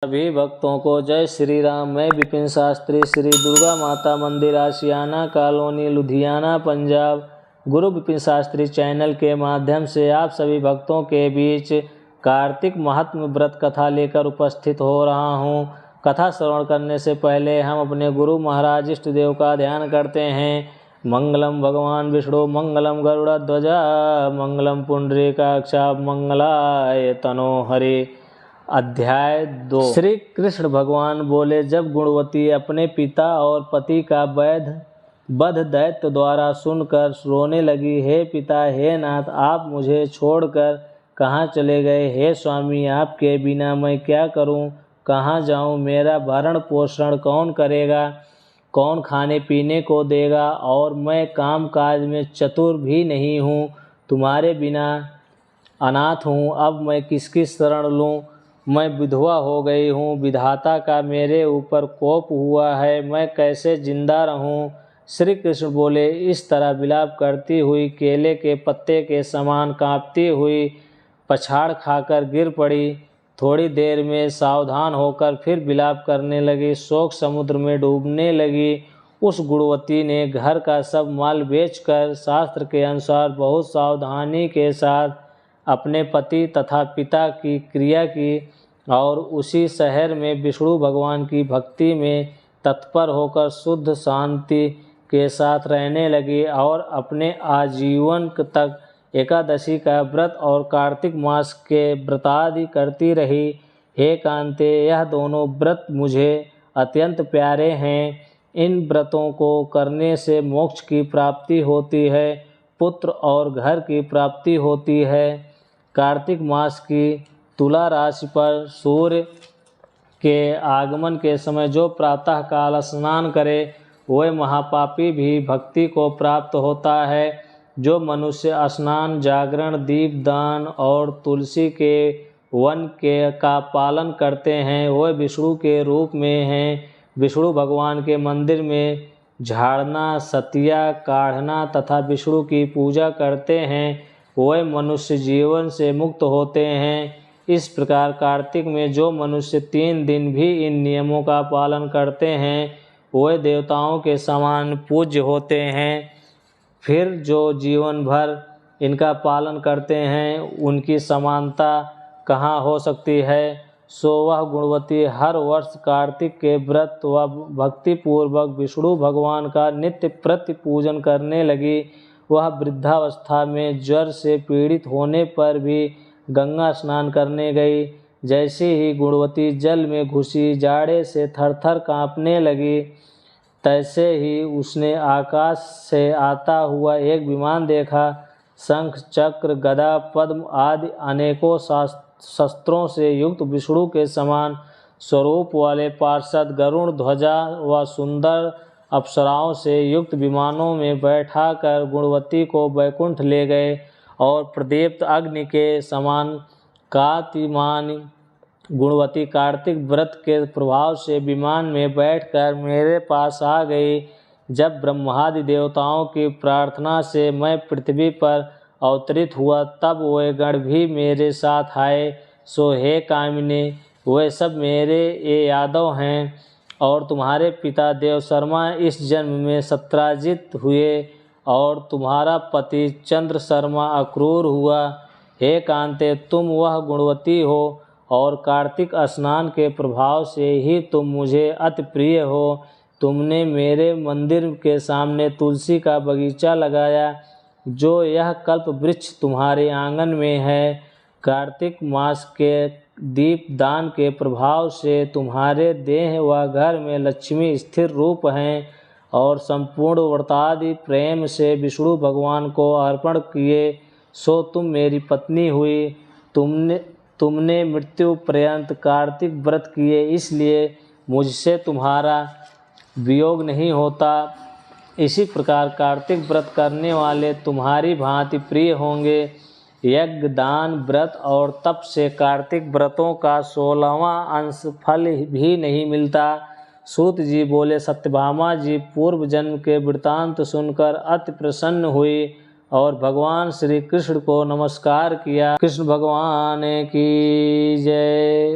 सभी भक्तों को जय श्री राम। मैं विपिन शास्त्री, श्री दुर्गा माता मंदिर, आशियाना कॉलोनी, लुधियाना, पंजाब। गुरु विपिन शास्त्री चैनल के माध्यम से आप सभी भक्तों के बीच कार्तिक महात्म्य व्रत कथा लेकर उपस्थित हो रहा हूँ। कथा श्रवण करने से पहले हम अपने गुरु महाराज इष्ट देव का ध्यान करते हैं। मंगलम भगवान विष्णु, मंगलम गरुड़ध्वजा, मंगलम पुंडरीकाक्षा, मंगलाय तनो हरे। अध्याय 2। श्री कृष्ण भगवान बोले, जब गुणवती अपने पिता और पति का वध दैत्य द्वारा सुनकर रोने लगी, हे पिता, हे नाथ, आप मुझे छोड़कर कहाँ चले गए? हे स्वामी, आपके बिना मैं क्या करूं? कहाँ जाऊं? मेरा भरण पोषण कौन करेगा? कौन खाने पीने को देगा? और मैं काम काज में चतुर भी नहीं हूँ। तुम्हारे बिना अनाथ हूँ। अब मैं किसकी शरण लूँ? मैं विधवा हो गई हूँ। विधाता का मेरे ऊपर कोप हुआ है। मैं कैसे जिंदा रहूँ? श्री कृष्ण बोले, इस तरह विलाप करती हुई केले के पत्ते के समान कांपती हुई पछाड़ खाकर गिर पड़ी। थोड़ी देर में सावधान होकर फिर विलाप करने लगी, शोक समुद्र में डूबने लगी। उस गुणवती ने घर का सब माल बेचकर शास्त्र के अनुसार बहुत सावधानी के साथ अपने पति तथा पिता की क्रिया की और उसी शहर में विष्णु भगवान की भक्ति में तत्पर होकर शुद्ध शांति के साथ रहने लगी और अपने आजीवन तक एकादशी का व्रत और कार्तिक मास के व्रतादि करती रही। हे कांते, यह दोनों व्रत मुझे अत्यंत प्यारे हैं। इन व्रतों को करने से मोक्ष की प्राप्ति होती है, पुत्र और घर की प्राप्ति होती है। कार्तिक मास की तुला राशि पर सूर्य के आगमन के समय जो प्रातः काल स्नान करे, वह महापापी भी भक्ति को प्राप्त होता है। जो मनुष्य स्नान, जागरण, दीपदान और तुलसी के वन का पालन करते हैं, वह विष्णु के रूप में हैं। विष्णु भगवान के मंदिर में झाड़ना, सतिया काढ़ना तथा विष्णु की पूजा करते हैं, वह मनुष्य जीवन से मुक्त होते हैं। इस प्रकार कार्तिक में जो मनुष्य 3 दिन भी इन नियमों का पालन करते हैं, वे देवताओं के समान पूज्य होते हैं। फिर जो जीवन भर इनका पालन करते हैं, उनकी समानता कहाँ हो सकती है? सो वह गुणवती हर वर्ष कार्तिक के व्रत व भक्तिपूर्वक विष्णु भगवान का नित्य प्रति पूजन करने लगी। वह वृद्धावस्था में ज्वर से पीड़ित होने पर भी गंगा स्नान करने गई। जैसे ही गुणवती जल में घुसी, जाड़े से थरथर कांपने लगी। तैसे ही उसने आकाश से आता हुआ एक विमान देखा। शंख, चक्र, गदा, पद्म आदि अनेकों शस्त्रों से युक्त विष्णु के समान स्वरूप वाले पार्षद गरुड़ ध्वजा व सुंदर अप्सराओं से युक्त विमानों में बैठाकर गुणवती को वैकुंठ ले गए और प्रदीप्त अग्नि के समान कांतिमान गुणवती कार्तिक व्रत के प्रभाव से विमान में बैठकर मेरे पास आ गई। जब ब्रह्मादि देवताओं की प्रार्थना से मैं पृथ्वी पर अवतरित हुआ, तब वे गण भी मेरे साथ आए। सो हे कामिनी, वे सब मेरे ये यादव हैं और तुम्हारे पिता देव शर्मा इस जन्म में सत्राजित हुए और तुम्हारा पति चंद्र शर्मा अक्रूर हुआ। हे कांते, तुम वह गुणवती हो और कार्तिक स्नान के प्रभाव से ही तुम मुझे अति प्रिय हो। तुमने मेरे मंदिर के सामने तुलसी का बगीचा लगाया, जो यह कल्प वृक्ष तुम्हारे आंगन में है। कार्तिक मास के दीप दान के प्रभाव से तुम्हारे देह व घर में लक्ष्मी स्थिर रूप हैं और संपूर्ण व्रतादि प्रेम से विष्णु भगवान को अर्पण किए, सो तुम मेरी पत्नी हुई। तुमने मृत्यु पर्यंत कार्तिक व्रत किए, इसलिए मुझसे तुम्हारा वियोग नहीं होता। इसी प्रकार कार्तिक व्रत करने वाले तुम्हारी भांति प्रिय होंगे। यज्ञ, दान, व्रत और तप से कार्तिक व्रतों का 16वां अंश फल भी नहीं मिलता। सूत जी बोले, सत्यभामा जी पूर्व जन्म के वृत्तांत सुनकर अति प्रसन्न हुई और भगवान श्री कृष्ण को नमस्कार किया। कृष्ण भगवान की जय।